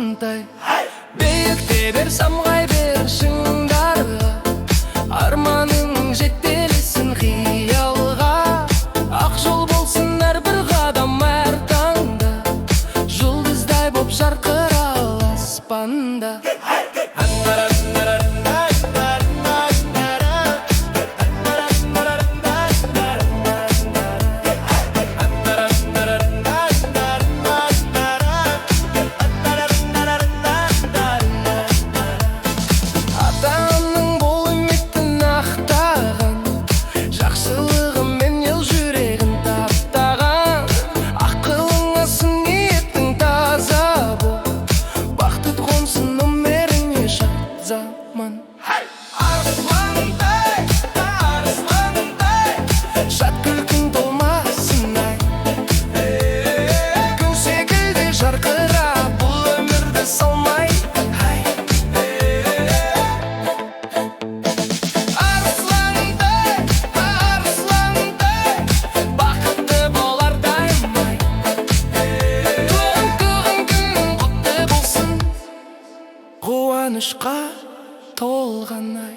аспандай. Бейікте бер, самғай бер шыңдарға, арманың жетелесін қиялға. Ақ жол болсын әрбір қадам әр таңда, жұлдыздай боп жарқырал аспанда. Жат күлкің толмасын ай, күн секілді жарқырап бұл өмірді салмай. Арсландай, арсландай, бақытты болар даймай. Туған күн құтты болсын, қуанышқа толған ай.